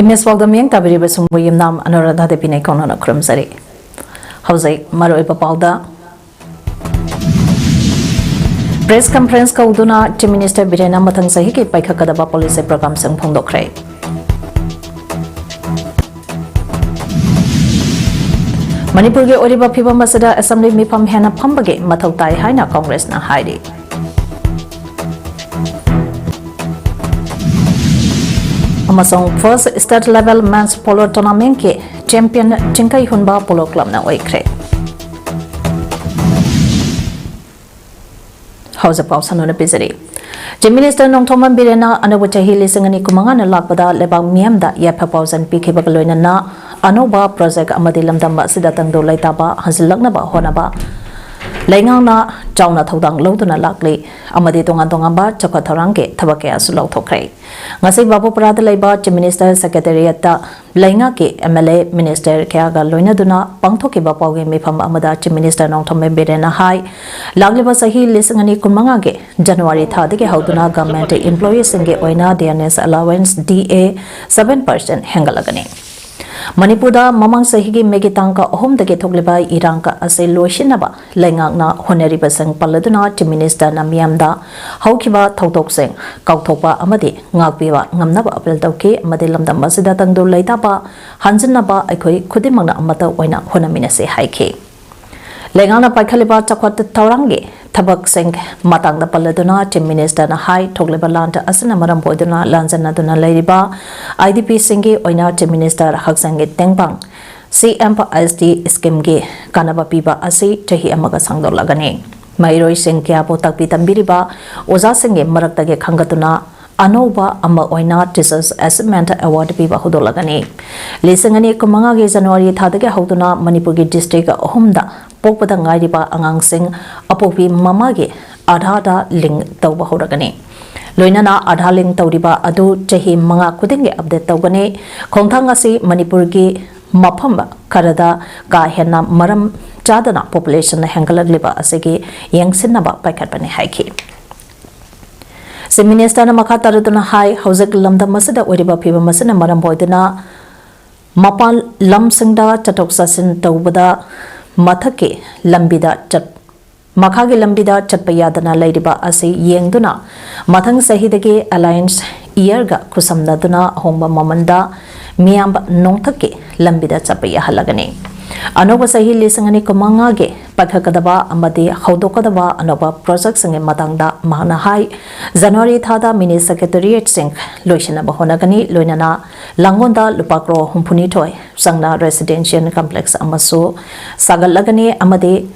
Municipal the Ming Tabiri Sumbu Nam Anuradha de Pinekona Crumsari. Jose Maro Ipapalda Press Conference Kauduna, Chief Minister Birena Matang Sahiki Paikakadaba Police Program Sang Pondokre. Manipur ge Oriba Piba Masada Assembly Mipam Hana Pambage Matautai Haina Congress na Heidi. Amasong first state level men's polo tournament ke champion Chinkai Hunba Polo Club na oikre. House of Pausan on a Pizari. Chief Minister Nong Thoman Birena Anawachahi Lisangani Kumangana Lakpada Leba Miamda Yapapaus and PK Bagaloina na Anoba project Amadilam Damba Sidatang do Laitaba Hazilagnaba Honaba. Laingang na Jauna Todang Loduna Lakli, Amadi Tonga Chokatarange, Tabakea Sulau Tokre. Ngasi Babu Prada Leba, Chief Minister Secretariat, Laingaki, MLA Minister Kiaga Loina Duna, Pangtoki Bapogi Mipam Amada, Chief Minister Nong Tome Birena High, Lagliba Sahi Lisangani Kumangage, January Tadike Hauduna Government Employees Singe Oina DNS Allowance DA 7% Hengalagani. Manipurda Mamang Sahigi Megitanka Home the Getogliba Iranka as a Loishinaba, Langana Honeriba Sang Paladuna, Chief Minister Namiamda, Haukiba Tautokseng, Kautopa Amadi, Ngakbiwa, Ngamnaba Apeltoki, Madilam the Masida Tando Laitaba, Hansanaba, Akoi, Kudimana Amata Waina Honaminase Haiki. Langana Paikaliba Takwat Taurangi, Tabak Seng, Matang the Paladuna, Chief Minister Nahai, Toglibalanta Asana Maramboiduna, Lanzanaduna Ladiba, IDP Singi, Oina, Chief Minister Haksangi Tengbang, CMPSD Skimgi, Kanaba Piba Asi, Tahi Amaga Sangdo Lagani. Mairoi Sing Kiapo Takpitambiriba, Oza Singi Maraktage Kangatuna, Anoba Ama Oina Teachers Achievement Award Piba Hudolagani. Lisangani Kumangagi January Tadage Hauduna, Manipuri District Homda. Popada Ngaiba Angang Sing, Apopi Mamagi, Adhada Ling Tauba Horagani. Loinana Adha Ling Taudiba Adu Jahi Manga Kudingi update Taugani, Kontangasi Manipurgi Mapamba, Karada, Gahena Maram Jadana population Hangalagliba Asegi, Yang Sinaba Paikapani Haiki. Si Minister Makataruduna High, Hosek Lamda Masada Uriba Piba Masana Maramboidana, Mapal Lam Singda Chatoksasin Taubada. Mathake Lambida Chat Makagi Lambida Chatpayadana Ladiba Asi Yengduna Mathang Sahidage Alliance Ierga Kusamnaduna Homba Mamanda Miamba Nongtake Lambida Chapaya Halagani Anoba Sahi Lisangani Kumangage Pakakadaba Amadi Haudokadaba Anoba Project Sing Matangda Mahana High January Thada Mini Secretariat Sing Loishana Bahonagani Loinana Langonda Lupakro Humpunitoy Sangna Residential Complex Amasu Sagalagani Amadi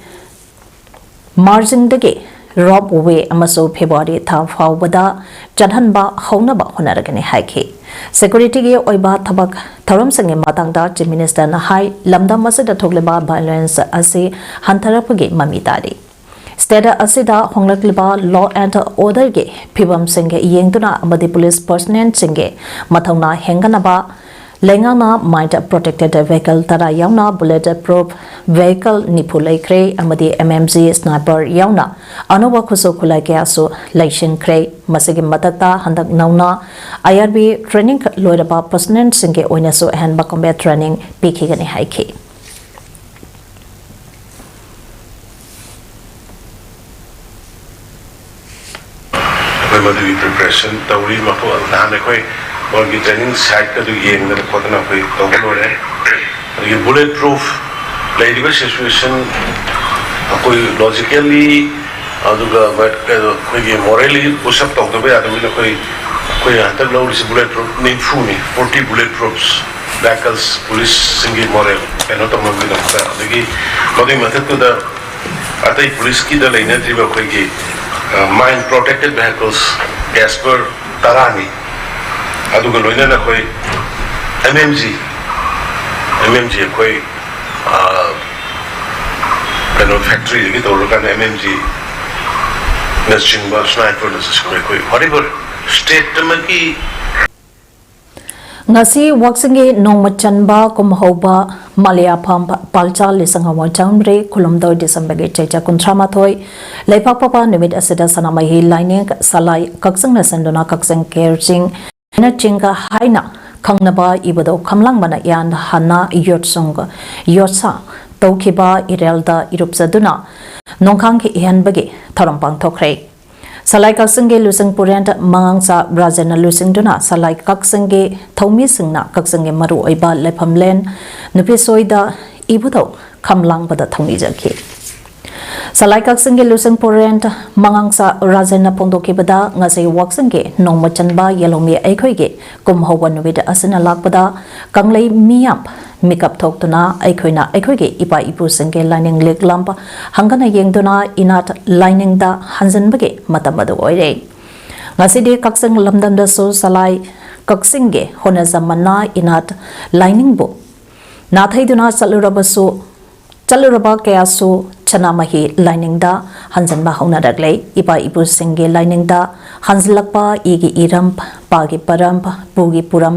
Margin Dege Rob Way Amasu February Tafau Bada Jadhanba Honaba Honaragani Haiki Security Ge Oiba Tabak Taram Sing Matangda Chief Minister Nahai Lamda Masada Togleba Violence Asi Hantarapagi Mamitadi Steda Asida Honglagliba Law and Order Ge Pibam Singe Yengduna Amadi Police Personnel Singe Matangna Henganaba Lengana Mind Protected Vehicle Tara Yauna Bulletproof Vehicle Nipulai Kre Amadi MMG Sniper Yauna Anoba Kuso Kulakiasu Laishin Kre Masigi Matata Handak Nauna IRB Training Loidaba Personnel Singe Oinasu Handba Combat Training Pikigani Haiki. Preparation Tauri Mapo Nanakoi or the training site to Yang the Kotana bulletproof lady situation logically morally push up of the way bulletproof 40 bulletproofs vehicles police singing moral and not a method to the police key the lane mine protected vehicles as per Tarani aduga loina koi MMG koi factory gitu kan MMG nesting bar sniper koi whatever state maki Ngasi waksingi nongmachanba kumhoba Malia Pampa Palcha Lisangawa Chambre Kulumdo December Checha Kuntramathoi Lepak Papa Nimit Asida Sanamahi Lining Salai Kaksang Nasandona Kaksang Kerching Chinga Haina Kangnaba ibado kamlangbana yan hana yotsong yotsa taukiba irelda irupsaduna nongkang ki ihanbagi tharampang thokre. Salai kaksange lusang purent mangangsa Brazil lusing duna salai kaksange thomi singna kaksange maru oiba lephamlen nupi soida ibudo kamlang bada thongni jaki. Salai kaksange lusang purent mangangsa Razena pongdoki bada ngase waksange nongmachanba yalomi aikhoige kumhowan wida asina lakbada kanglei miyap mikap thoktuna aikhoina aikhoige ipa ipu sange lining lek lampa hangana yengduna inat lining da hanjanbage matamadu oire ngasidi kaksang lamdam da so salai kaksinge hona zamana inat lining bo nathaiduna chaluraba kayasu chanamahi lining da hanjanba hauna daglei ipa ipu sange lining da hanzlakpa igi iram pagi param pugi puram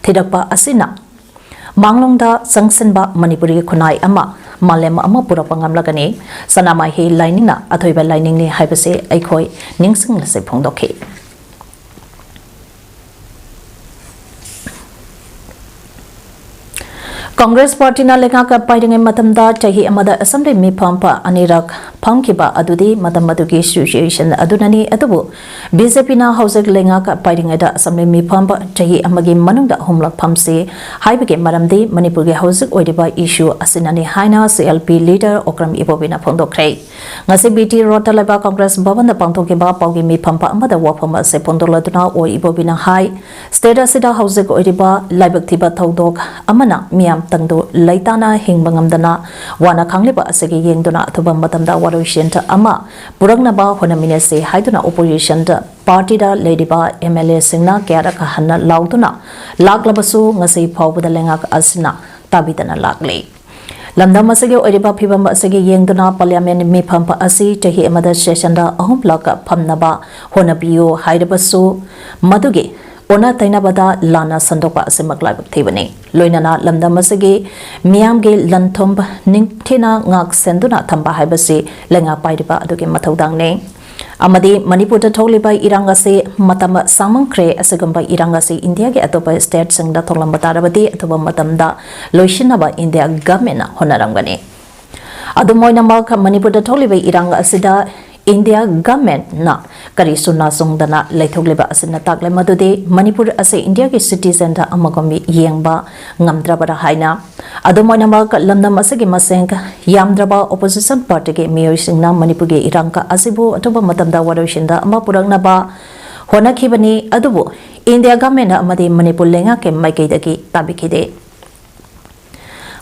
thidakpa asina Manglongda sangsenba Manipuri khunai ama malem ama pura pangamlagani sanamai he lining na athoiba lining ni haibase aikhoi ningsing lase phongdokhi Congress Party na lenga ka paidingai matamda chahi amada assembly mi phampa anirak phangkiba adudi matamadugi situation adunani atubu BJP na housek lenga ka paidingai da assembly mi phampa chahi amagi manungda homlak phamse haibage maramdi Manipur ge housek oidiba issue asinani haina CLP leader Okram Ibobina phongdokhrei ngasi BT rota leba Congress bhavan da pangthokiba paugi mi phampa amada waphama se pondoladuna o Ibobina hai state asida housek oidiba laibak thiba thodok amana miam tangdo laitana hingbangamdana wana khangliba asegi yengduna athuba matamda waroishen ama purangnaba honamine se haiduna opposition da party da lediba MLA singna kyara ka hanna lauduna laglabasu ngasi phawbada lenga asina tabidana lagle lamdam asegi oriba phibam asegi yengduna parliament mi phampa asi chahi amada session da ahum laka phamnaba honabiyo haidabasu maduge Ona tainabada lana sandopa asimaklai thibani loinana lamdam asegi miyamge lanthomb ningthina ngak senduna thamba haibasi lenga paidiba adugi mathaudang ne amadi Manipur da tholiba iranga se matama samangkre asagamba iranga se India ge atopa state singda tholamba tarabadi atoba matamda loishinaba India government honaramgani adumoina mak Manipur da tholiba iranga asida India government na kari sunna songdana laithogleba asina takle madude Manipur ase India ke citizen da amagomi yengba ngamdrabara haina adumoina mak lamdam asegi maseng yamdraba opposition party ke mayor singna Manipur ge irangka asibu atoba matamda waroshinda ama purangnaba honakhibani adubu India government na amadi Manipur lenga ke maikeidagi tabikhide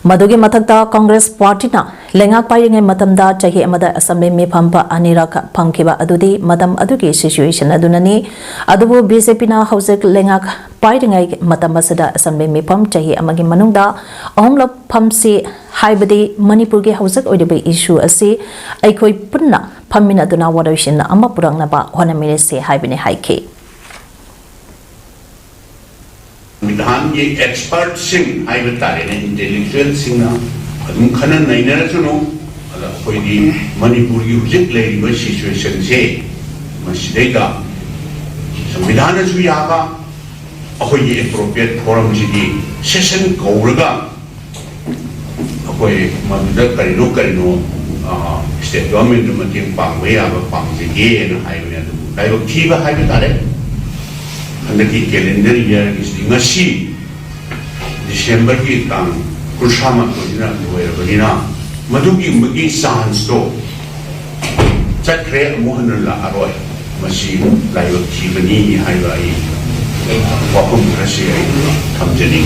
Madugi mathakta Congress Party na lenga pairingai matamda chahi amada assembly mi phampa aniraka phangkiba adudi madam adugi situation adunani adubu BJP na housek lenga pairingai matamasada assembly mi pham chahi amagi manungda ahumla phamsi haibadi Manipur ge housek oidibe issue asi aikoi punna phamina duna waroishin ama purangna ba honamine se haibine haike विधान के expert Singh आई बतारे ने intellectual Singh ना अदुम खनन नहीं ना चुनो अला कोई दी मणिपुर की हुजिक लेरी बस सिचुएशन से मस्जिद का संविधान सुयागा अखोई ये एप्रोप्रिएट फोरम जी सेशन कौरगा अखोई मदद करिनो स्टेट गवर्नमेंट मतिंग पांगवे आबा पांगजे ना हाइवे ना लाइव थीबा हाइवे तारे अंदर कैलेंडर ईयर इसलिए दिसंबर की तांग कुशामा को जिना लोयरबनिना मधुकी मगी चांस तो चक्रे मोहन ला अरोय मसी लाइव थीबनी हाइवाई वापम रसी थमजनी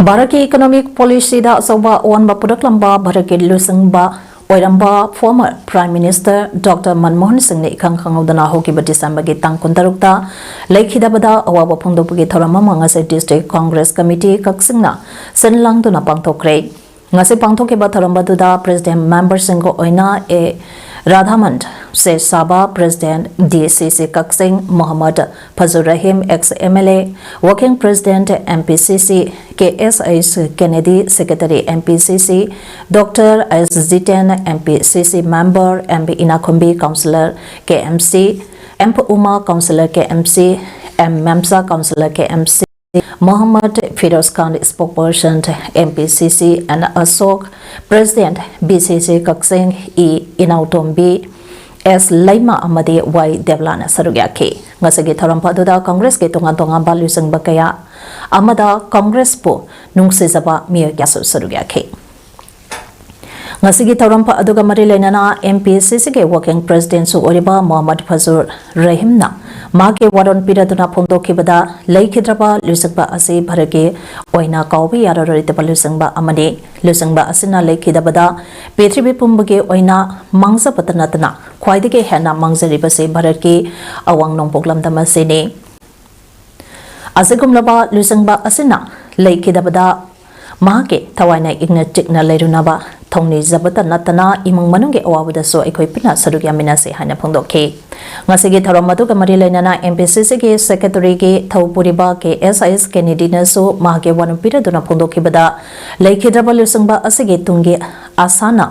भारत की इकोनॉमिक पॉलिसी दा सौबा ओन बा पुरक लंबा भारत के लुसंगबा Oiramba former Prime Minister Dr. Manmohan Singh ne ikhang khangaudana hokiba December ge tang 16 leikhidabada awaba phongdopgi thorama mangase District Congress Committee kaksingna senlangduna pangthokre ngase pangthokiba thoramba duda President Member Singh oina e Radhamand se Saba President DCC Kaksing Muhammad Fazur Rahim ex-MLA Working President MPCC KSIS Kennedy Secretary MPCC Dr. S. Ziten MPCC Member MP Inakombi Councillor KMC MP Uma Councillor KMC M. Memsa, Councillor KMC, Mohammad Firoz Khan, spokesperson MPCC, and Asok, President BCC Kaksing E. Inautombi, S. Laima Amadi Y. Devlana Sarugyaki. Ngasagi Tarampaduda, Congress ke Tongan Balusang Bakaya, Amada Congress po, Nungsizaba Mio Yasu Sarugyaki. Ngasigi Tarampa Aduga Marilena MPCC ke Working President Su Oriba Muhammad Fazur Rahimna. Maki waron piraduna phondo kibada leikidraba lusangba ase bharage oina kaubi yararite balusangba amani lusangba asina leikidabada petribi pumbage oina mangsa patanatana khwaidige hena mangzari base bharake awang nongpoklam dama sene asegumlaba lusangba asina leikidabada mahake thawaina igna tikna leirunaba thongni zabata natana imang manungge awabada so ekoi pina sarugya minase hana phongdokhe ngasigi tharamadu ka mari lainana MPCC ke secretary ke thawpuriba ke SIS Kennedy na so mahake wanum pira duna phongdokhe bada leikhidaba lusangba asige tungge asana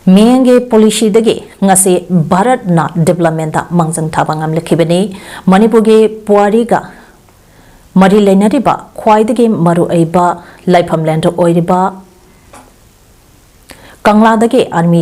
Miyange policy dage ngase Bharat na development da mangjang thabangam lekhibani Manipur ge Puari ga Mari Lainariba khwaidage maru aiba laifam land oiriba Kangladage army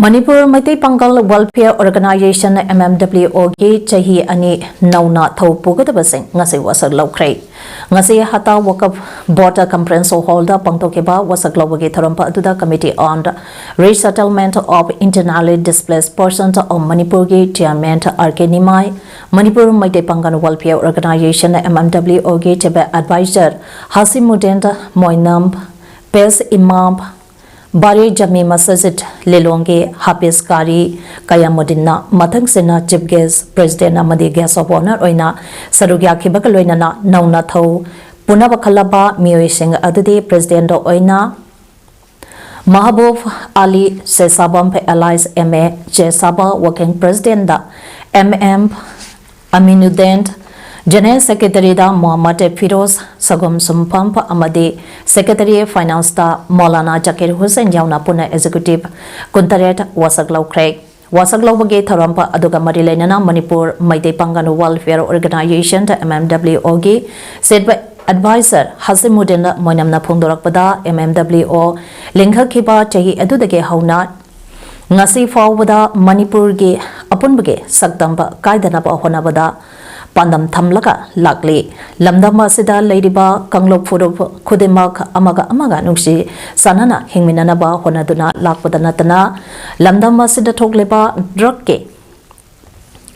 Manipur Maitai Pangal Welfare Organization MMWO ki chahi ani nauna thau pugadabasing ngase wasak lokhrei ngase hata wakaf board conference hall da pangtokeba wasak lawage tharampa aduda committee on resettlement of internally displaced persons of Manipur ki chairman RK Nimai Manipur Maitai Pangal Welfare Organization MMWO ki tebe advisor Hasimuddin Moinam Pes Imam Bari Jami Masajid Lelonge Hafiz Kari Kayamudinna Mathang Sena Chief Guest President Amadi Guest of Honor Oina Sarugya Kibakaloina Nauna Thau Punabakhalaba Miyoi Singh Adudi President Oina Mahabub Ali Sesabam Allies MA Jesaba Working President da MM Aminuddin General Secretary da Muhammad Firoz Sagom Sumpampa Amadi Secretary Finance da Maulana Zakir Hussain Jauna Puna Executive Kuntaret Wasaglaw Craig Wasaglaw Bage Tharampa Aduga Marilainana Manipur Maitai Pangan Welfare Organization da MMWO gi said by advisor Hasimuddin Moinamna Phongdorakpada MMWO Lingha Khiba Chahi Adudage Hauna Ngasi Fawbada Manipur gi Apunbage Sakdamba Kaidanaba Honabada Pandam Thamlaka Lakli Lamdama Sida Ladyba Kanglok Furup Kudimak Amaga Nungsi Sanana Hingminanaba Honaduna Lakpadanatana Lamdama Sida Togleba Drukke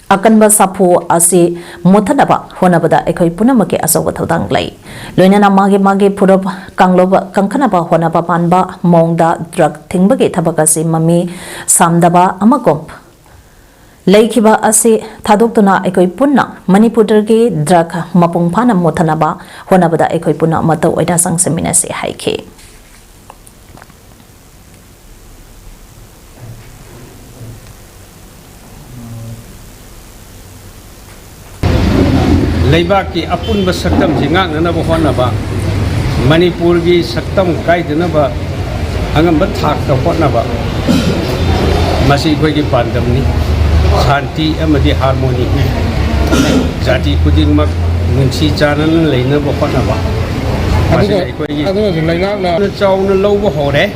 Akanba Sapu Asi Mutanaba Honabada Ekoi Punamake Asawatang Lay Luinana Magi Purup Kangloba Kankanaba Honaba Panba Mongda Drug Tingbage Tabakasi Mami Samdaba Amagomp Laikiba Asi Tadokuna Ekoi Puna, Manipurgi Draka Mapungpana Motanaba, Honabada Ekoi Puna Mato Oida Sang Seminasi Haiki. Laibaki Apun Basaktam Zingang Naba Honaba, Manipurgi Saktam Kaidanaba, Angam Batak Honaba, Masi Kogi Pandamni. Santi amadi harmoni jati kuding mak ngunsi chanan leina bo khona ba masai ko yi adu leina na chaw na lo bo hore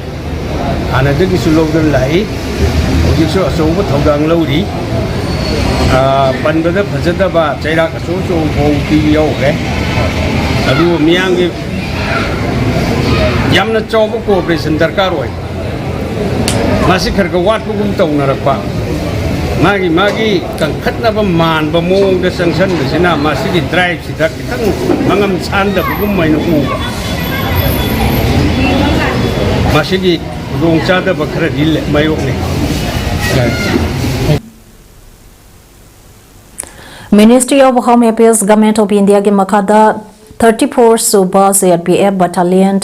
ana de su lo den lai ji so so bo thogang lo ri pan ba da phajada ba chaira ka so so bo ti yo ke adu miang gi yam na chaw bo cooperation darkar hoy masi khar ka wat gum tong na rakpa Magi kang khatna ba man ba mong da sangsan da sina masigi drive si dak tang mangam chanda bugum mai no u masigi rong cha da ba khara dil mai ok ne Ministry of Home Affairs Government of India ke Makada 34 Suba CRPF Battalion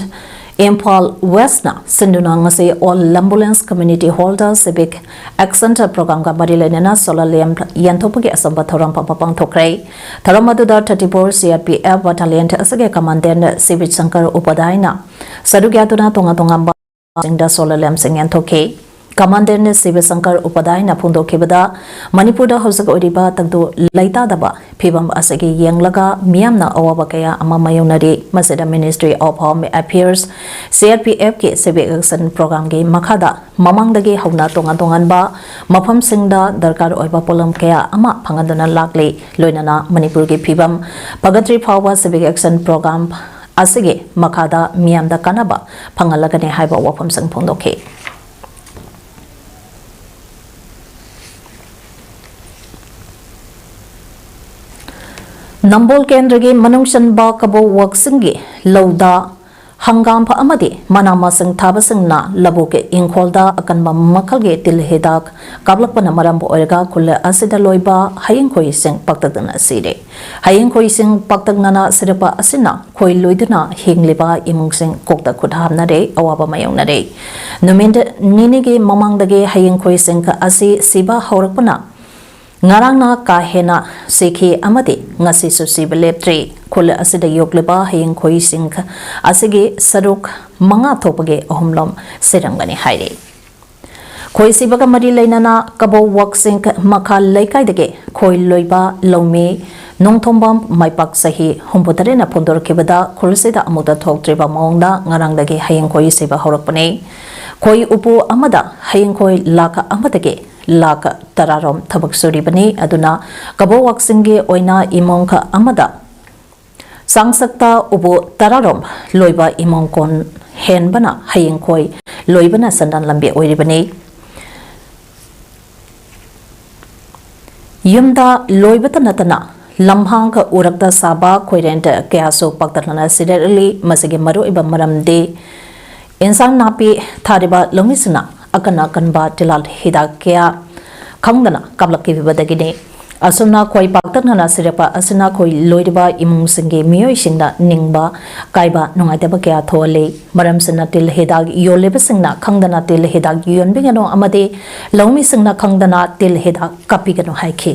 Impal West na sinduna ngasi All Ambulance Community Holder Civic Action Program ka bari lenana solar lamp yanthopagi asamba thoram papapang thokrai thoram aduda 34 CRPF battalion asage commandant Civic Shankar Upadhyay na sadugyatuna tonga singda solar lamp sing yanthoke Commandant Civic Shankar Upadhyay na phungdokhibada Manipurda hausak oriba tagdu laita daba phibam asage yenglaga miyamna awaba kaya ama mayonari masida Ministry of Home Affairs CRPF ke Civic Action Program ge makhada mamangdagi hauna tongan ba mafam singda darkar oiba polam kaya ama phangadana lakle loinana Manipur ge phibam pagatri phawa Civic Action Program asage makhada miyamda kanaba phangalagane haiba wafam sang phungdokhe Nambol Kendra Manungshan Ba Kabo Worksingi Lauda Hangam Pa Amadi Manama Sing Tabasing na Labuke Inkolda akan Makalge Tilhedak Kablakpana Marambo Orga Kula Asida Loiba Haying Koi Sing Paktagana Side Haying Koi Sing Paktagnana Sirepa Asina Koi Luiduna Hingliba Imung Sing Kokta Kudhamna Re Awaba Mayona Re Numinda Ninigi Mamangdage Haying Koi Sing Ka Asi Siba Horakpana Ngarang na kahena sekhi amadi ngasi susi beleptre khula asida yokleba hayeng khoi sing asige saruk manga thopage ahumlom serangani haire khoi sibaga mari leinana kabo work sing makha laikai dege khoi loiba lome nongthombam maipak sahi humputare na phondor kebada khulsida amuda thoktreba maungda ngarang dege hayeng khoi siba horakpane khoi upu amada hayeng khoi laka amadage Laka Tararom Tabak Suribani Aduna Kabo Waksingi Oina Imonka Amada Sangsakta Ubu Tararom Loiba Imonkon Henbana Haying Koi Loibana Sandan Lambi Oiribani Yumda Loibata Natana Lamhang Urakta Saba Koirenta Kayaso Paktana Siderli Masigi Maru Iba Maramde Insang Napi Tariba Lomisuna Akana kanba tilal hidakya khangdana kablaki bibadagine asumna khoi paktana sirepa asina khoi loiba imung singe miyoi singda ningba kaiba nungaitaba kya thole maram sina til hidag yoleba singna khangdana til hidag yonbingano amade lawmi singna khangdana til hidag kapigano haikhi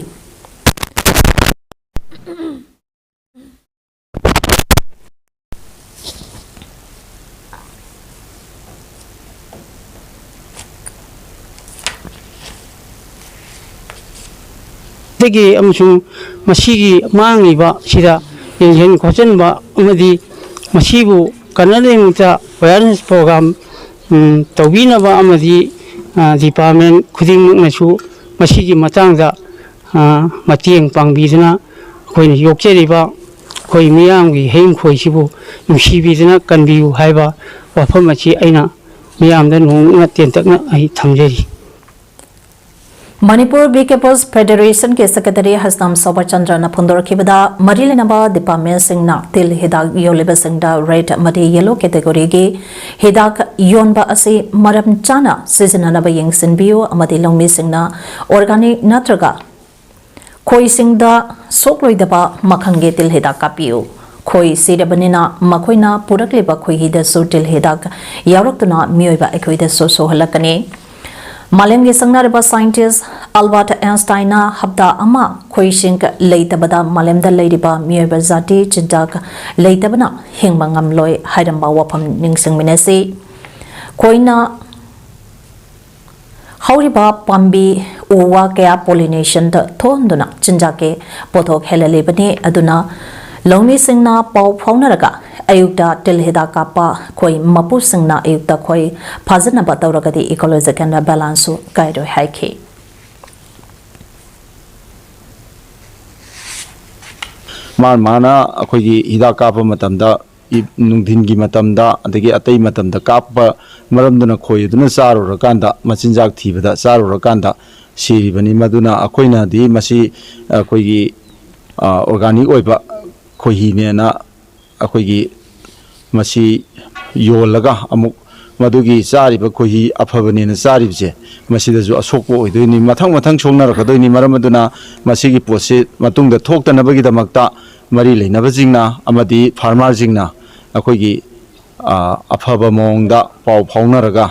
Degi amusung masigi mangiba sida yen khochen ba amadi masibu kanaleng ta awareness program tawina ba amadi department khuding nasu masigi matangda matieng pangbidna khoini yokcheriba khoi miyamgi heim khoi sibu nusibidna kanbiu haiba wafam achi aina miyamda nung tentakna ai thamjeri Manipur Beekeepers Federation ke Secretary Hasnam Sobar Chandra na phundor khibada marilenaba department singna til hidak yoleba singda red madi yellow category ge hidak yonba ase maram chana seasonal ba yengsin bio amadi longmi singna organic natraga khoi singda sokloi daba makhange til hidak kapiu khoi sedabanina makhoina purakleba khoi hida so til hidak yaroktuna mioiba ekhoida so halakane Malemgi sangnareba scientist Albert Einstein habda ama khoising leitabada malemda leiriba mioiba zati chindak leitabana hingmangam loi hairamba wapam ningsing minesi koina hauriba pambi uwa kaya pollination da thonduna chinjake pothok helalebani aduna longmi singna pau phaunaraga ayukta tilhida kapa koi mapu singna ayukta koi phajana batawragadi ecological balance kairo haike mana akhoi hida kapa matamda nungdhin gi matamda adagi atai matamda kapa maramduna khoi duna charu rakanda machinjak thibada charu rakanda siribani maduna akhoina di masi akhoi gi organic oiba khoi hi ne na akhoi gi masi yolaga amuk madugi chariba khoi afabani na charibje masida ju asokpo oidoini mathang chongna rakadoini maramaduna masigi posi matungda thoktanabagi damakta mari leinaba jingna amadi farmer jingna akhoi gi अफब मौंगदा पाव फाउनरगा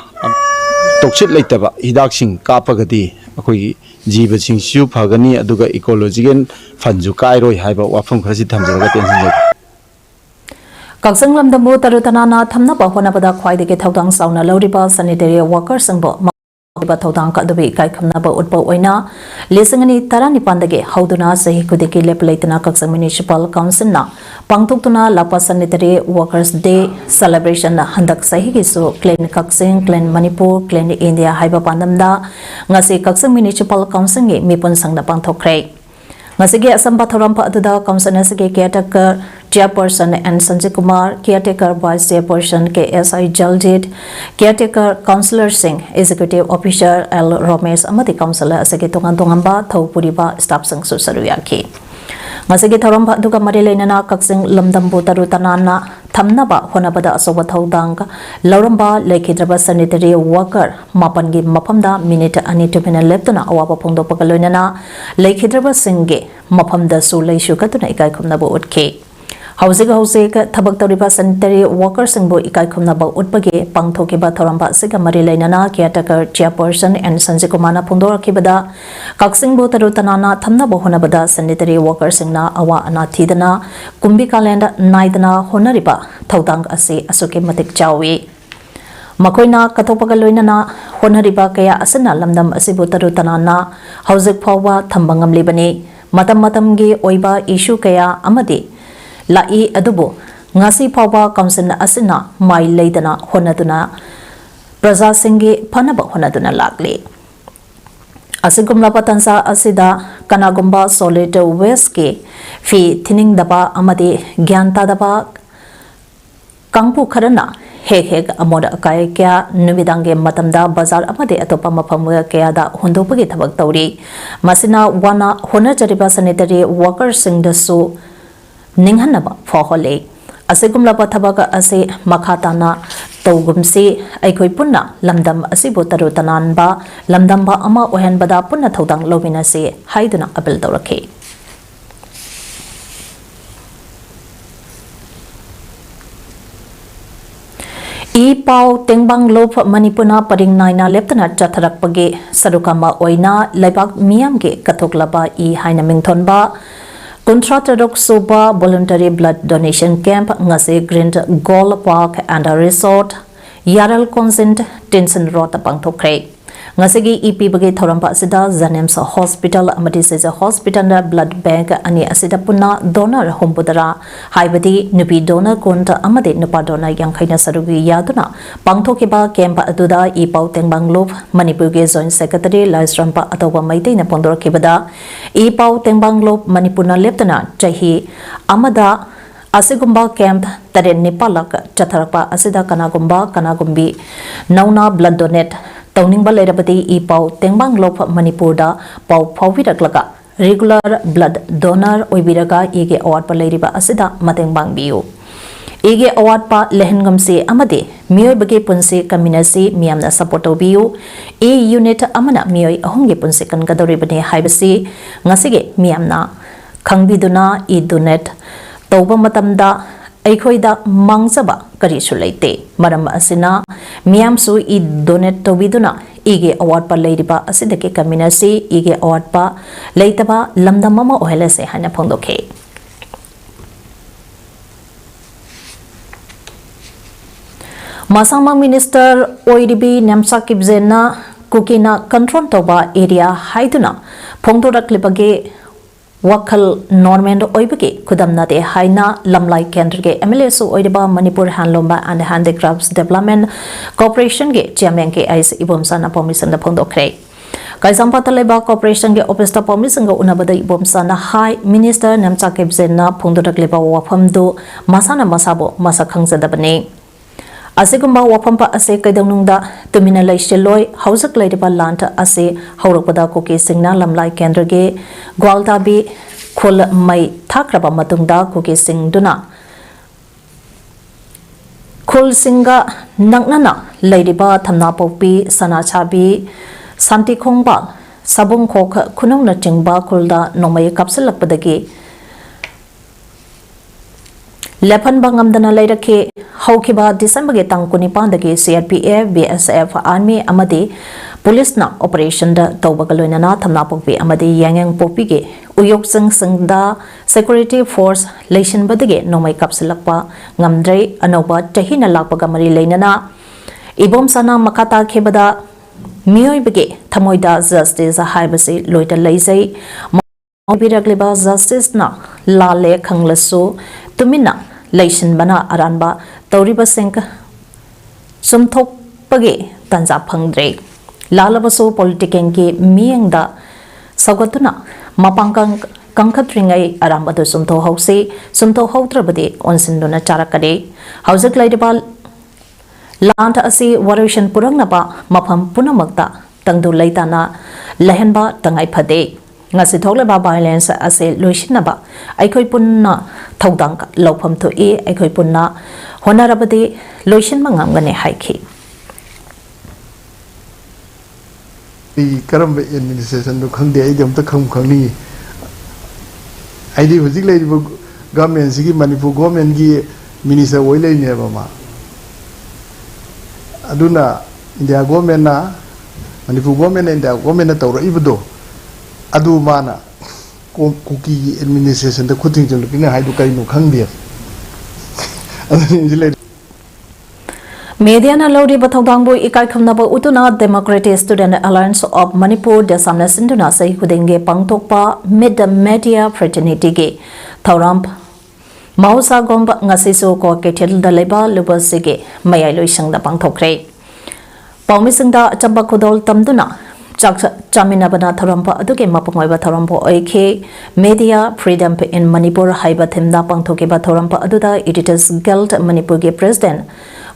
तोक्सित लेतबा हिदाकसिंग कापगदी अखोई जीवसिंगसु फगनी अदुगा ecological फंजु कायरोय हाइबा वाफम खरसि थमजरगा tension Kaksang lamdamu tarutanana thamna bahonabada khwaidagi thaudang sauna lawriba sanitary workers sangbo ba thaudang ka dubi kai khamna ba utpa oina lesangani tarani pandage hauduna sahi kudiki leplaitana Kaksang Municipal Council na pangtuktuna lapa sanitary workers day celebration na handak sahi gisu clean Kaksang clean Manipur clean India haiba pandamda ngasi Kaksang Municipal Council ngi mipun sangna pangthokre Masigi asamba thorampa aduda council nasige caretaker chairperson and Sanjay Kumar, caretaker vice chairperson KSI Jaljit, caretaker councillor Singh, executive officer L Ramesh amati councillor asige tongamba thopuriba staff sang susaruyaki. Masigi thorampa aduga marilainana Kaksing lamdambu tarutanana thamnaba honabada asoba thodang lauramba lekhidraba sanitary worker mapangi mapamda minute ani tumina leptuna awaba phongdo pakaloinana lekhidraba singge mapamda su leishu katuna ikai khumna bo utke Housing thabak tawriba sanitary worker singbo ikai khumna ba utpage pangthokiba thoramba siga marilainana caretaker chairperson and Sanjay Kumar phongdorakibada Kaksingbo tarutanana thamna bo honabada sanitary worker singna awa ana thidana kumbi kalenda naidana honariba thaudang ase asuke matik chawi Makoina katopagaloinana honariba kaya asana lamdam asibu tarutanana housing phawa thambangam libani matam matamgi oiba issue kaya amadi Lai adubo ngasi phawa council asina mai leidana honaduna praja singge phanaba honaduna lakle asigumla patansa asida kanagumba solid waste ke fi thining daba amade gyanta daba kangpu kharana hek amoda kai kya numidange matamda bazar amade atopa mafam kya da hundopagi thabak tawri masina wana hona jariba sanitary workers sing da su Ninghanaba for hole. Asegumla Pathabaga ase Makatana Togumsi Aikoi Punna Lamdam Asibo Tarutananba Lamdamba Ama Ohen Bada Punna Thodang Lovina se Haiduna Abil Dorake. E Pau Tengbang Lop Manipuna Paring Naina Leptana Jatarak Page Sarukama Oina Lebak Miamge Katoklaba E Haina Mingtonba Contractor Soba Voluntary Blood Donation Camp ngase Green Gold Park and a Resort Yaral Consent Tension Rota Pangtokre ngase EP bagi thorampa sida Zanems Hospital amadi se hospital na blood bank ani asida punna donor hombudara haibadi nupi donor konta amadi nupa donor yang khaina sarugi yaduna pangthokiba camp aduda E Pau Tengbang Lop Manipur ge joint secretary Laisrampa atawa maitei na pondor kibada E Pau Tengbang Lop Manipur na leptana chahi amada Asigumba camp taren nipalak chatharpa asida kanagumbi nauna blood donate Tauningbal Lerabati E Pau Tengbang Lop Manipur da Pau Pauvidaklaga regular blood donor Oibiraga Ege award pa Leriba Asida Matengbang Biu Ege award pa Lehengamsi Amade Mioy Bagi Punsi Kaminasi Miamna Supporto Biu E unit Amana Mioy Ahongi Punsi Kan Gadoribane Haibasi Ngasige Miamna Kangbiduna E donate Tauba Matamda Aikoida Mangsaba Karisu Laite Maram Asina Miamsu I donate to Viduna Ige award pa Ladiba Asidaki Kaminasi Ige award pa Laitaba Lamda Mama Ohelese Hana Pondoke Masama Minister Oiribi Namsa Kibzena Kukina Control Toba area Haiduna Pongtorak Libage Wakal Norman Oibaki Kudamna de Haina Lamlai Kendrige MLSO Oidiba Manipur Handloma and Handicrafts Development Corporation Ge Chairman Ke Ice Ibomsana Pomisan the Pondokre. Kaisampataleba Corporation Ge Opesta Pomisanga Unabada Ibomsana High Minister Namsa Kibzena Pondorakleba Wapamdo Masana Masabo Masakangza Dabane. Asigumba Wapampa Ase Kaidanunda Tumina Laisheloi Hausak Ladiba Lanta Ase Haurakpada Koki Singna Lamlai Kendrige Gwaltabi Kul Mai Takraba Matunda Koki Singduna Kul Singa Nangnana Ladiba Tamna Popi Sana Chabi Santi Kongba Sabung Kok Kunung na Chingba Kulda Nomay Kapsalakpadagi Lepan Bangamdana Lairake haukiba December ge tang kunipandagi CRPF BSF Army amadi police na operation da tawbagaloina na thamna pokpi amadi yangyang pokpi ge uyok sangda security force leishin badage nomai kapsilakpa ngamdrei anoba tahina lakpaga mari leinana ibom sana makata khebada miyoi bage thamoida justice haibasi loita leizai mobiragliba justice na lale khanglasu tumina leishin bana aranba tawriba sing sumthok page tanja phangdre lalabaso political ki miyangda sagatuna mapangkang kangkhatringai arambadu sumtho hausi sumtho hautrabadi onsinduna charakade haujak laidaba land asi warushan purangnaba mafam punamakta tangdu laitana lehenba tangai phade ngasi thokleba violence ase loishinaba aikoi punna thodang lawpham thu e aikoi punna honarabadi loishin mangangane haiki karam administration do khangde ai dam ta khangni ai di hujik lai government sigi manipur government gi minister oi lai ne ba ma aduna india government na manipur government na india government na tawra ibdo adu mana kuki administration da khuting jang lukina hai du kai no khangde aduni jilai Media na lori bathodangbo ikai khamnaba utuna Democratic Student Alliance of Manipur de samna sinduna sai kudenge pangtokpa mid media fraternity ge thauram mausa gomba ngasi so ko ketel da leba lubasige mayai loisang da pangthokre pawmisingda chamba khodol tamduna chamina bana tharampa aduge mapangoi ba tharampo oike media freedom in Manipur haiba themda pangthoke ba tharampa aduda editors guild Manipur ge president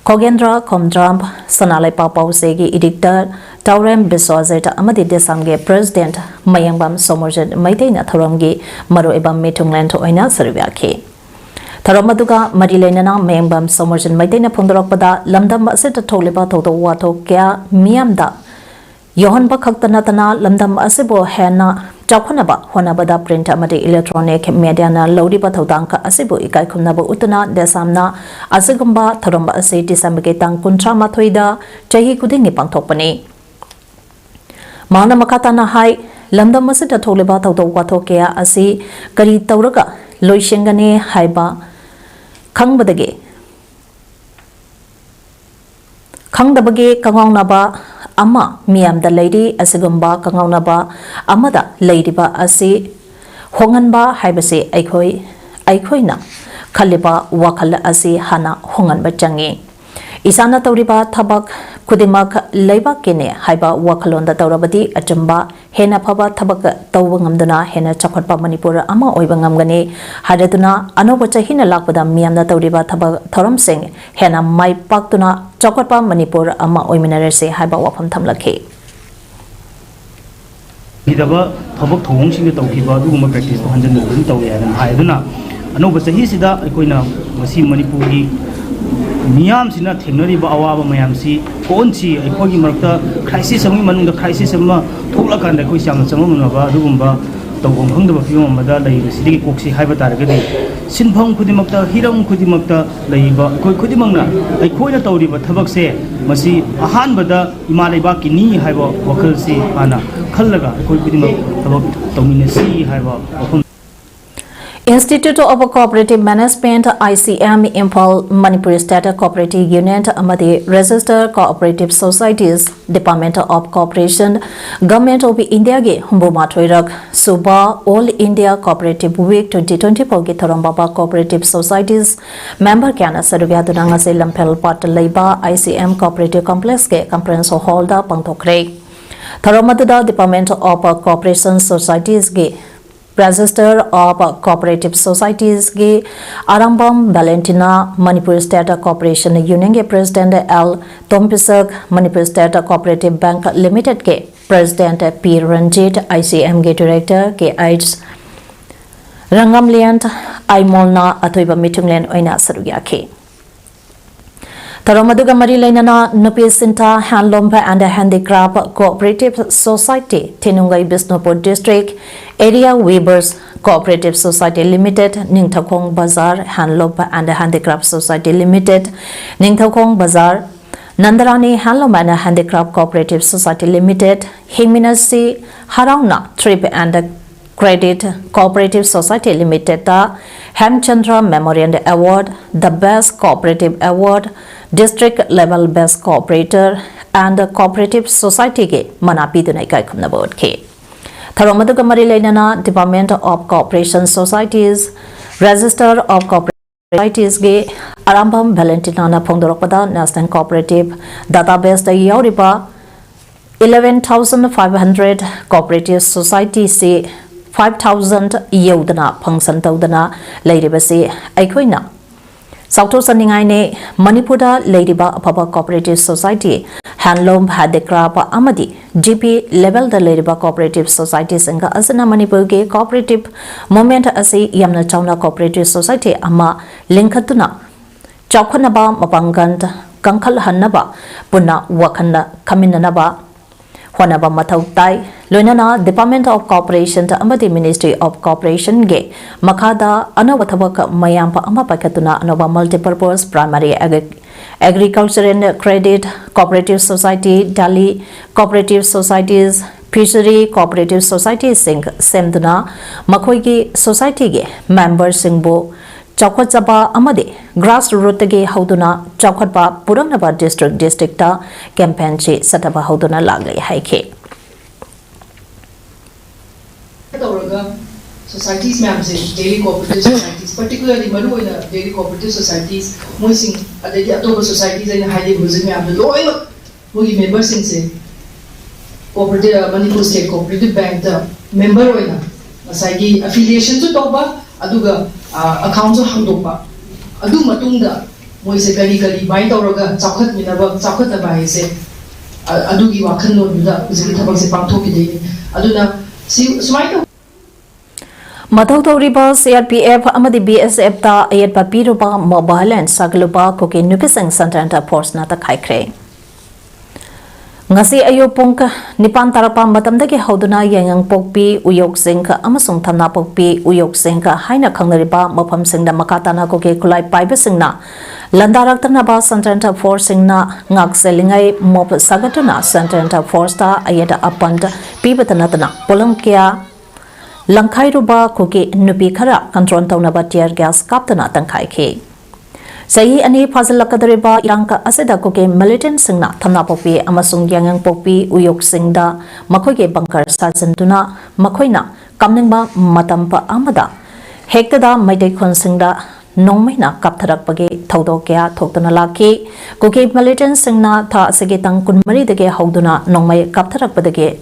Kogendra Komdram Sanalai Pausegi editor Taurem Biswazeta Amadi Desamge president Mayangbam Somerjet Maitena Thoramgi Maru Ebam Metungland to Oina Serviaki Taramaduga Marilenana Mayangbam Somerjet Maitena Pundropada Lamdam Aseta Toliba Toto Wato Kea Miamda Yohan Bakaktanatana Lamdam Asibo Hena Chakhanaba Honabada print amadi electronic media na lodi bathodangka asibu ikai khumnaba utuna desamna asigumba tharamba ase December ge tang kuntra mathoida chahi kudingi pangthokpani mana makata na hai lamdam masita tholeba thawdo wathokya asi kari tawraga loishengane haiba khangdabage kangongnaba ama miyamda lady asigumba kangongnaba amada ladyba asi honganba haibase aikhoina khaliba wakhal asi hana honganba changi isana tawriba thabak kudimak leiba kene haiba wakhalonda tawrabadi achamba hena phaba thabak tawba ngamduna hena chakhatpa Manipur ama oiba ngamgani haraduna anoba chahina lakpada miyamda tawriba thabak thoram sing hena mai paktuna chakhatpa Manipur ama oiminarese haiba wafam thamlakhe hidaba thabak thong sing tawkiba duguma practice to hanjan dum tawi ana haiduna anoba chahi sida aikoina masi Manipur gi Miyam sina thengnariba awaba mayamsi konchi aikogi marakta crisis ami manungda crisis amma thoklakanda koi samna chamamnaba dugumba tawgom khangdaba fiom amada laibasidi koksi haiba taragadi sinpham khudimakta hiram khudimakta laiba koi khudimangna aikoina tawriba thabakse masi ahanbada imalaiba kini haiba wakalsi ana khallaga koi khudimak thabak tawminasi haiba Institute of Cooperative Management ICM Impal Manipur State Cooperative Union Amadi Registered Cooperative Societies Department of Cooperation Government of India ge Humbuma Thoirak Suba All India Cooperative Week 2024 ge Thorambaba Cooperative Societies Member Kana Sarubya Dunanga se Lampel Part Leiba ICM Cooperative Complex ge Conference Hall da Pangtokre Thoramada Department of Cooperation Societies ge Register of Cooperative Societies ge Arambam Valentina Manipur State Corporation Union ge President L Tompisak Manipur State Cooperative Bank Limited ge President P Ranjit ICM ge Director ge AIDS Rangamliant Aimolna Atoiba Mitunglen Oina Sarugya ke Taramaduga Mari Lainana Nupi Sinta Handloom and Handicraft Cooperative Society, Tinungai Bisnupur District, Area Weavers Cooperative Society Limited, Ningthakong Bazaar Handloom and Handicraft Society Limited, Ningthakong Bazaar, Nandarani Handloom and Handicraft Cooperative Society Limited, Himinasi Harauna Trip and Credit Cooperative Society Limited, Hemchandra Memorial Award, the Best Cooperative Award, District Level Best Cooperator, and the Cooperative Society ke Manapi Dunai Kai Kumna Board ke. Tharomaduga Mari Lainana Department of Cooperation Societies, Register of Cooperative Societies ge Arambam Valentinana Pongdoropada National Cooperative Database the Yauriba 11,500 Cooperative Societies se 5,000 Yodana Pangsan Todana Ladybasi Aikoina. Sauto Saningaine Manipura Ladyba Papa Cooperative Society Handloom Handicraft Amadi GP level the Ladyba Cooperative Society Singa Asana Manipurge Cooperative Moment Asi Yamna Chauna Cooperative Society Ama Linkatuna Chaukanaba Mapangand Kankal Hanaba Puna Wakanda Kaminanaba Honaba Matautai, Lunana, Department of Cooperation to Amadi Ministry of Cooperation Ge, Makada, Anawatabaka Mayampa Amapakatuna, Anova Multipurpose Primary Agriculture and Credit Cooperative Society, Dali Cooperative Societies, Fishery Cooperative Society Sing, Semduna, Makoigi Society Ge, Member Singbo, Chaukhotjaba Amadi, Grassroot Ge Hauduna, Chaukhotba, Puranaba District Campaign Chi Sataba Hauduna Lagli Haike. Societies ma'am daily cooperative societies, particularly Maru in daily cooperative societies, Moising at the October societies and highly music ma'am the loyal Mugi members in say cooperative Manipur State Cooperative Bank the member oina Masagi affiliation to Toba Aduga accounts of Handopa Adu Matunda Moise Kali Bind Oraga Chakat Minaba Chakata by say Adugi Wakano Buda Uzitabas Pantoki Aduna Smite Matautoriba CRPF Amadi BSF ta ayat papiruba mobile and sagluba koke nupisang Santanta Force nata kaikre. Ngasi ayo pongka nipan tarapa matamdagi hauduna yangang pokpi uyok singka amasung tamna pokpi uyok singka haina kangnariba mapam singda makatana koke kulai paiba singna landarak tanaba Santanta Force singna ngak selingai mop sagatuna Santanta Force ta ayat apanda pibatanatana polam kya Langkai ruba koke nupi khara control taunaba tear gas kaptana tangkai ke. Sayi ani phazalakadariba irangka aseda koke militant singna thamna popi amasung yangang popi uyok singda makoge bunker sajantuna makoina kamningba matampa amada hektada maidai khon singda nongmaina kaptharak page thodo kya thoktana laki koke militant singna tha asege tang kunmari dege hauduna nongmai kaptharak padage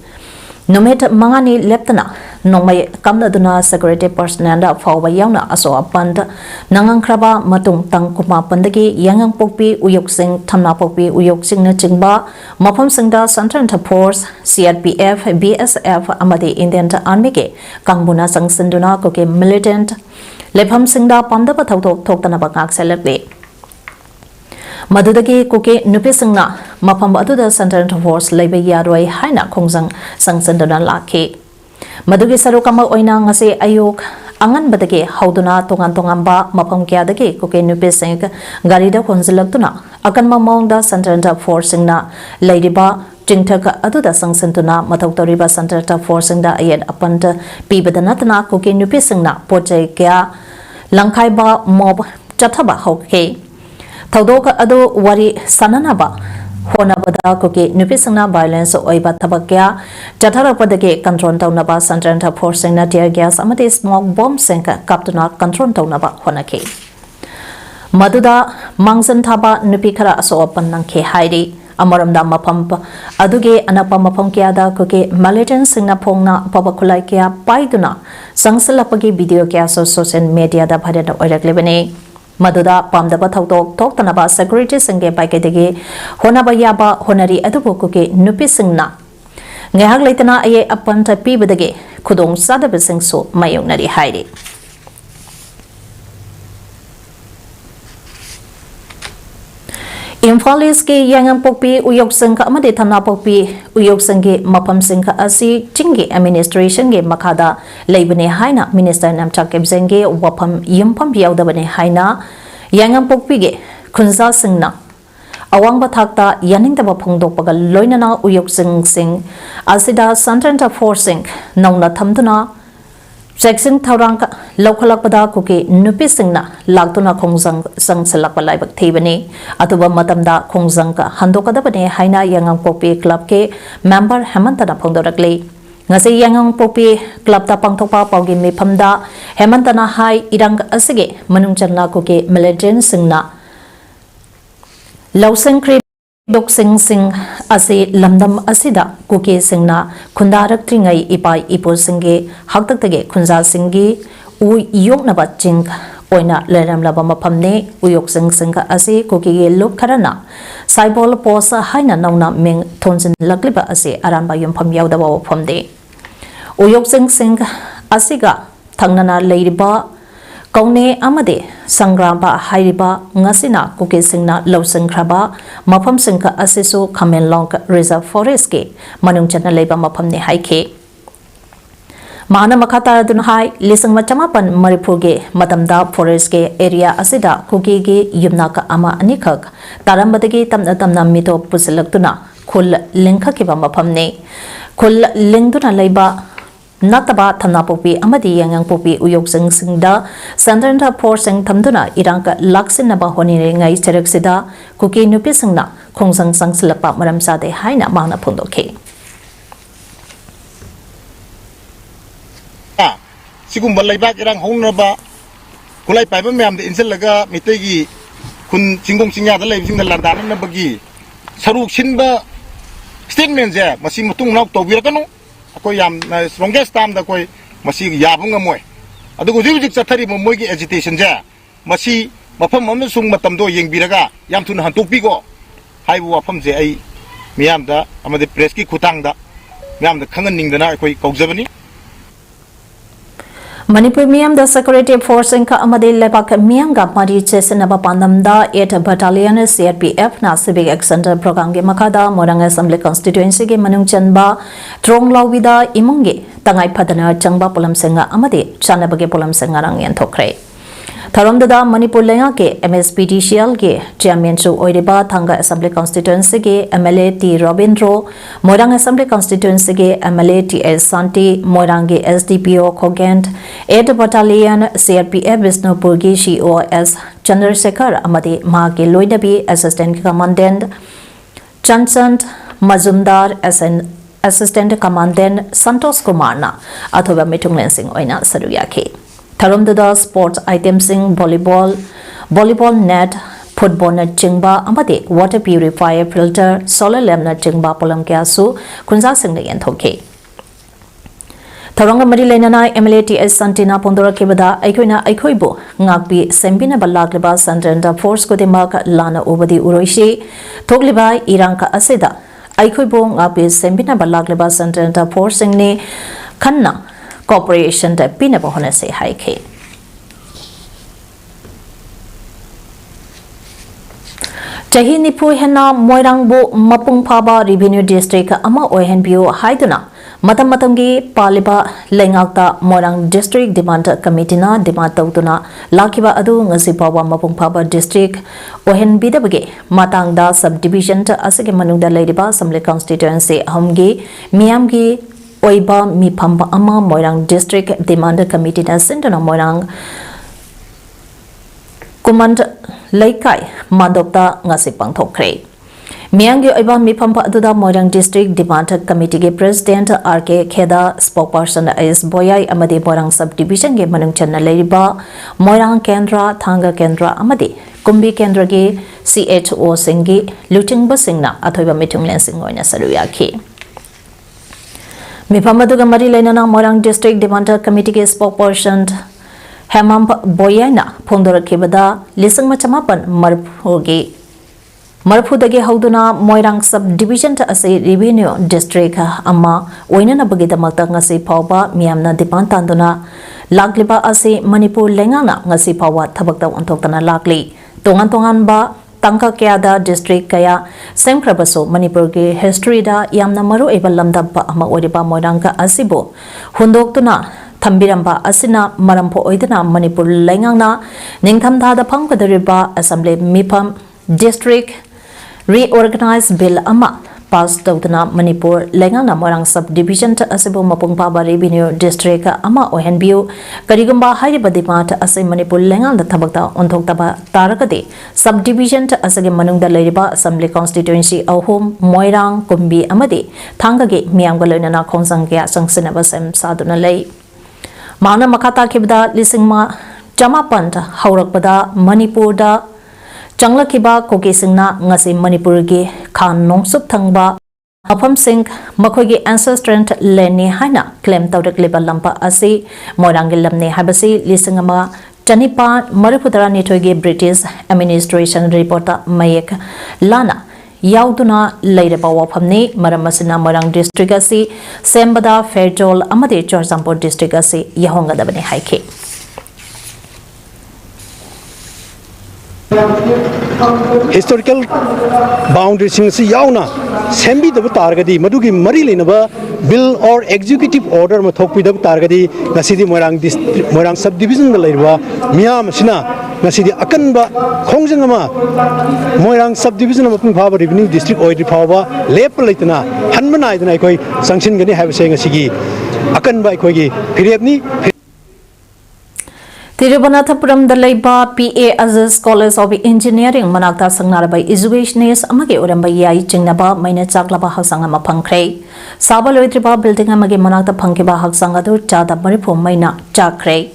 Numit Mangani Leptana, Nomay Kamnaduna Security Personnel for Wayana Aso Apand, Nangang Kraba Matung Tangkuma Pandagi, Yangang Popi, Uyok Sing, Tamna Popi, Uyok Sing Chingba, Mapam Singda, Santanta Force, CRPF, BSF, Amadi Indian Army, Kangbuna Sang Sinduna, Koke Militant, Lepam Singda, Pandaba Toktanabakak Celebrate. Madudagi koke nupisingna mapam aduda Santanta Force lebe yaroi haina khongjang sangsandana laki madugi sarukama oina ngase ayok angan badage hauduna tongan ba mapam kya dage koke nupising garida khonjalaktuna akan mamongda Santanta Force singna leidiba jingthaka aduda sangsanduna mathautoriba Santanta Force singda ayat apanta pibadanatna koke nupisingna pochai kya langkai ba mob chathaba hoke Taudoka ado wari sananaba honabada koke nupisangna violence oiba tabakya jathara padage control taunaba Santanta Force na tear gas amate smoke bomb senka kaptuna control taunaba honake maduda mangsan thaba nupi khara aso opan ke hairi amaramda mapam aduge anapa mapam kya da koke militant singna phongna pabakulai kya paiduna sangsalapagi video kya social media da bharena oiraklebane Maduda Pamdaba Tautok Toktanaba Security Singe Paikadegi Honaba Yaba Honari Adubuke Nupi Singna Ngahak Laitana Aye Apanta Pibadege Kudong Sadabasing So Mayong Nari Haidi Imphal Eastki Yangang Pokpi Uyok Singka Amadi Thana Pokpi Uyok Singki Mapam Singka Asi Chingi Administration Ge Makada Leibane Haina Minister Namchak Kebzengi Wapam Yumpam Yaudabane Haina Yangang Pokpi Ge Kunza Singna Awang Bathakta Yaning Taba Pongdokpaga Loinana Uyok Sing Asida Santanta Forcing Nauna Thamduna Jackson Taurang Lokalakpada Kuki Nupi Singna Lagtuna Kongzang Sang Salakpalai Baktibani Atuba Matamda Kongzangka Handokadabane Haina Yangang Popi Club Ke Member Hemantana Pongdorakli Ngasi Yangang Popi Club Ta Pangtopa Paugi Mipamda Hemantana Hai Irang Asige Manungchanla Kuki Militant Singna Lauseng Krip Dok Sing Asi Lamdam Asida Kuki Singna Kundarak Tringai Ipai Ipo Singi Haktage Kunza Singi U Yok Nabat Jing Oina Leram Labama Pamne Uyok Singa Asi Kuki Lup Karana Saibol Posa Haina Nauna Ming Tonsin Lagliba Asi Aramba Yumpam Yaudawa Pamde Uyok Sing Asiga Tangnana Ladyba Kaune Amade Sangramba Hairiba Ngasina Kuki Singna Losing Kraba Mapam Singka Asisu Kamen Long Reserve Forest Ke Manungchana Leba Mapam Ne Haike Mana Makata Dunhai Lisang Machamapan Maripurge Madamda Forest Ke Area Asida Kuki Ge Yumnaka Ama Anikak Tarambadagi Tamna Mito Pusilaktuna Kul Linka Kiba Mapam Ne Kul Lingduna Leba Nataba Thanapopi Amadi Yangang Popi Uyok Singda Sandranta Porsing Tamduna Iranka Laksinaba Honi Ngai Chereksida Kuki Nupi Singna Kongsang Sangsilapa Maramsade Haina Mana Pundoke Sigumba Laibak Irang Honaba Kulai Piper Mam the Inselaga Mitegi Kun Singong Singa the Lives in the Landana Bagi Saruk Shinba Statements there Masimutung Nok to Virakano Ako yam na strongest time da koi masi yabung amoy adu ko jik chathari mo moi gi agitation ja masi mafam am sung matam do yeng biraga yam thun han tukpi go haibu wafam je ai miyam da amade press ki khutang da miyam da khangan ning da na koi kaujabani Manipur Miam the Security Force in Amadi Lebak Mianga Madi Chesinaba Pandamda 8 Battalion CRPF na Civic Action Program Ge Makada Morang Assembly Constituency Ge Manungchanba Trong Lawida Imungi Tangai Padana Changba Polam Senga Amadi Chanabage Polam Sengarang Yantokre Tharamdada Manipur Lenga Ke MSPDCL Ge Chairman Chu Oiriba Thanga Assembly Constituency Ge MLA T Robindro Morang Assembly Constituency Ge MLA T S Santi Morang Ge SDPO Kogent 8 Battalion CRPF Visnupur Ge COS Chandrasekhar Amadi Mahaki Loidabi Assistant Commandant Chansant Mazumdar Assistant Commandant Santos Kumarna Athoba Mitung Lensing Oina Saruyake Tharumdada sports items sing volleyball net, football na chingba amade water purifier filter, solar lamp na chingba polam kyasu kunza sing na yanthoke. Tharanga Marilena na MLATS Santina Pondora Kibada Aikoina Aikoibo Ngakbi Sembina Balagliba Sandrenda Force Kodemak Lana Ubadi Uroishi Togliba Iranka Aseda Aikoibo Ngakbi Sembina Balagliba Sandrenda Force Singni Kanna Cooperation da Pinabahona say Haike. Tahinipu Hena Moirangbo Mapung Paba Revenue District Ama Ohenbio Haiduna Matamatangi Paliba Lengakta Moirang District Demand Committee na Demand Tautuna Lakiba Adu Ngasipawa Mapung Paba District Ohenbidabage Matangda Subdivision Asake Manungda Ladiba Assembly Constituency Hamgi Miamgi Oiba Mi Pamba Ama Moirang District Demand Committee na Sindana Moirang Command Laikai Mandokta Ngasipang Thokre Miangi Oiba Mi Pamba Aduda Moirang District Demand Committee President RK Kheda Spokesperson is Boyai Amadi Moirang Subdivision Ge Manungchan Leriba Moirang Kendra Thanga Kendra Amadi Kumbi Kendra Ge CHO Singi Luting Basingna Athoiba Mitung Lensing Oina Saruyaki Mipamaduga Mari Lenana Morang District Demand Committee spokesperson Hemam Boyana Pondora Kibada Lisang Machamapan Marpudagi Hauduna Moirang Subdivision to Ase Revenue District Amma Oinana Bagida Matangasi Pauba Miamna Dipantanduna Lagliba Ase Manipur Lengana Ngasi Pawa Tabakta Antokana Lagli Tongan Ba tangka kaya da district kaya semkrabaso Manipur ki history da yamna maru eba lamdam pa ama oriba moirangka asibo hundok tuna thambiramba asina marampo oidana Manipur laingangna ningthamda da phangkadariba assembly mipam district reorganize bill ama pass tawdana Manipur laingangna morang subdivision ta asibo mapungpa ba revenue district ama ohenbiu karigumba haibadi mat asai Manipur laingangda thabakta onthokta tarakade subdivision ta asage manungda leiriba assembly constituency ahum moirang kumbi amadi thangage miyamga loinana khongsang kya sangsinaba sem saduna lei mana makata kibda lisingma jamapan haurakpada Manipur da Changlakiba koki singna ngasi Manipur gi khan nongsup thangba mafam sing makhogi ancestral leni haina claim tawdak level lampa asi moirang lamne habasi lisingama chanipa maripudara nithogi British administration report mayek lana yauduna leireba wafamni maramasina moirang district asi sembada fairjol amade Chorsampur district asi yahongadabani haike historical boundaries si yauna sembi da targadi madugi mari lenaba bill or executive order ma thokpi da targadi ngasidi moirang subdivision da leirwa miyam sina ngasidi akanba khongjangama moirang subdivision ma pung phaba revenue district oid phaba lep leitna hanmana idna koi sanction gani have saying asigi akanba koi gi phirepni Tirubanathapura Dalaiba PA Aziz College of Engineering Manakta Sangnaraba Educationist Amage Uramba Yai Chingnaba Maina Chaklaba Haksanga Mapangkre Saba Loitriba Building Amage Manakta Pankiba Haksanga Du Chada Maripu Maina Chakre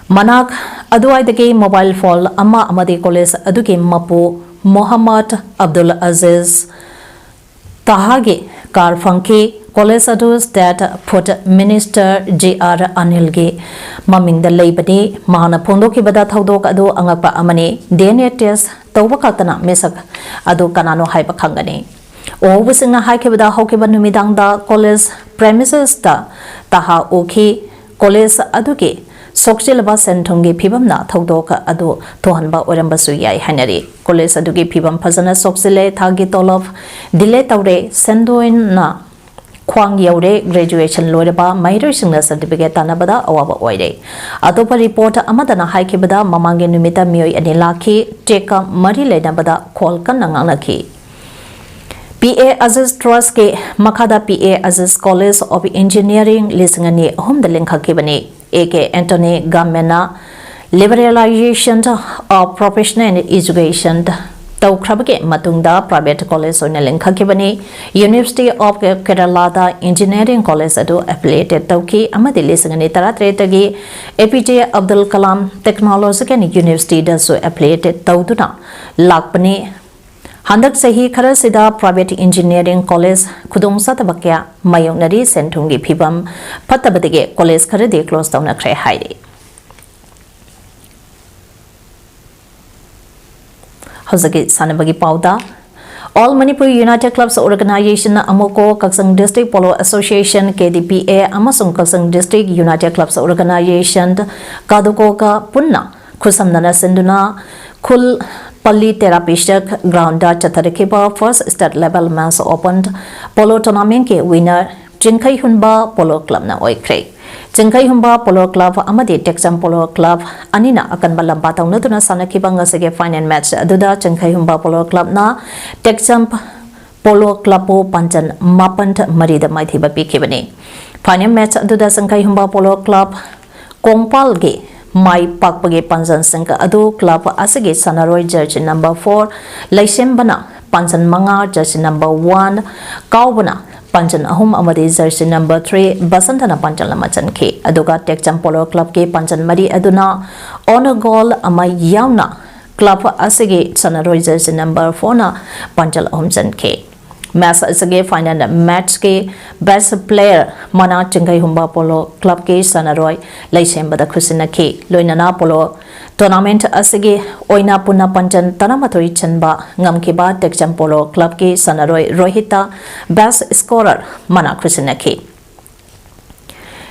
Manak Aduaidagi Mobile Phone Amma Amadi College Aduki Mapu Muhammad Abdul Aziz Tahage Kar Funky College adus that put Minister J.R. Anilge Maming the Labadi Mahana Pondoki Bada Thaudok Adu Angapa Amani DNA test Tawakatana Misak Adu Kanano Hypakangani. O Wisina Haikebada Hokibanumidanga College premises da Taha Oki College Aduki Sokchilaba Sentungi Pibamna Taudoka Adu Tohanba Urambasu Yai Hanari College Aduki Pibam Pazana Soksile Tagi Tolov Dile Taure Sendoin na Kwang Yaure graduation Loreba Mairo Singla certificate Tanabada Awaba Oide Atopa report Amadana Haikibada Mamangi Numita Mio Anilaki Teka Marile Nabada Kolkan Nanganaki PA Aziz Trust ke Makada PA Aziz College of Engineering Lisingani Home the Link Hakibani AK Anthony Gamena Liberalization of Professional Education Taukrabake Matunda Private College on Linkakibani University of Kerala Engineering College adu affiliated Tauki Amadi Lisingani Taratretagi APJ Abdul Kalam Technological University dasu affiliated Tauduna Lakpani Handak Sahi Karasida Private Engineering College Kudung Satabakya Mayonari Sentungi Pibam Patabadige College Karadi closed down a cray hide. Hazagi Sanabagi Pauda All Manipur United Clubs Organization Amoko Kaksang District Polo Association KDPA Amasung Kaksang District United Clubs Organization Kadukoka Punna Kusamnana Sinduna Kul Pali Therapeutic Ground Chatarikiba First State Level Mass Opened Polo Tournament ke winner Jinkai Hunba Polo Club na Oikre Jinkai Humba Polo Club Amadi Texam Polo Club Anina akan balamba taw natuna sanakiba nga sige final match aduda Jinkai Humba Polo Club na Texam Polo Club po panjan mapant marida maithiba pikibani final match aduda Jinkai Humba Polo Club Kongpal ge Mai Pakpage Panjan Sangka Adu Club Asige Sanaroi Jersey number 4 Laisembana Panjan Manga Jersey number 1 Kaubana Panjan Ahum Amadi Jersey number 3 Basantana Panjan Lamachan K Aduga Tekcham Polo Club K Panjan Mari Aduna Honor Goal Ama Yauna Club Asige Sanaroi Jersey number 4 na Panjal Ahumchan K Match Asige final match ke best player Mana Jinkai Humba Polo Club ke Sanaroi Laisembada Kusina K Loinana Polo Tournament Asige Oina Puna Panjan Tanamatoi Chanba Ngamkiba Tekcham Polo Club ke Sanaroi Rohita best scorer Mana Kusina K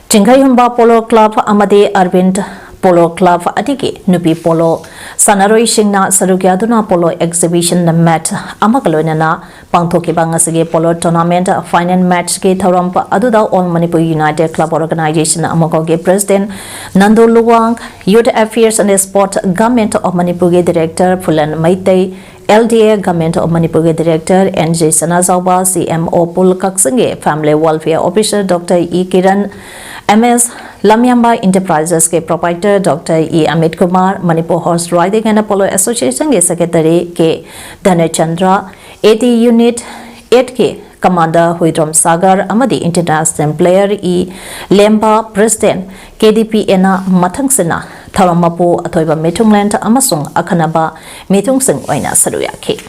Jinkai Humba Polo Club Amade Arvind Polo Club adiki nupi polo sanaroi singna sarukya polo exhibition na match amakaloina na pangthoki bangasige polo tournament final match ke thoram aduda All Manipur United Club Organization amakoge president Nando Luwang, Youth Affairs and Sport Government of Manipur director Phulan Maitei, LDA Government of Manipur Director NJ Sanazauba, CMO Pul Kaksange, Family Welfare Officer Dr. E. Kiran, MS Lamyamba Enterprises के proprietor Dr. E. Amit Kumar, Manipur Horse Riding and Polo Association के secretary के Dhanay Chandra, AT Unit 8 के Commander Huidrom Sagar, Amadi International Player E. Lemba President KDP Ena Mathangsena, Tharamapu Atoiba Metungland Amasung Akanaba Metung Sing Oina Saruyaki.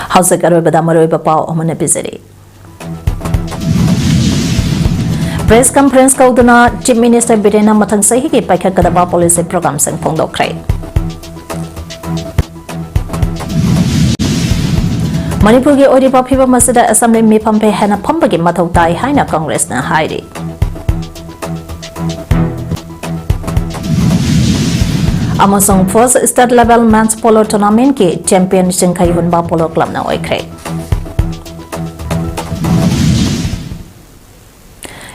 House Garobada Maroiba Pao Omana Bizari. Press conference Kauduna, Chief Minister Birena Matang Sahiki Paika Kadaba Policy Program Sang Pondo Kray. Manipur ge Oripa Phiba Masida Assembly Mipampe Hana Pambagi Mathau Tai Haina Congress na Hairi. Amasong first state level men's polo tournament ke champion Singkai Hunba Polo Club na oikre.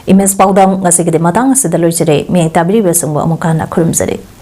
Imes PAODAM ngasige de matang sidaloi jere mi tabiri besungbo amukana kurumjare.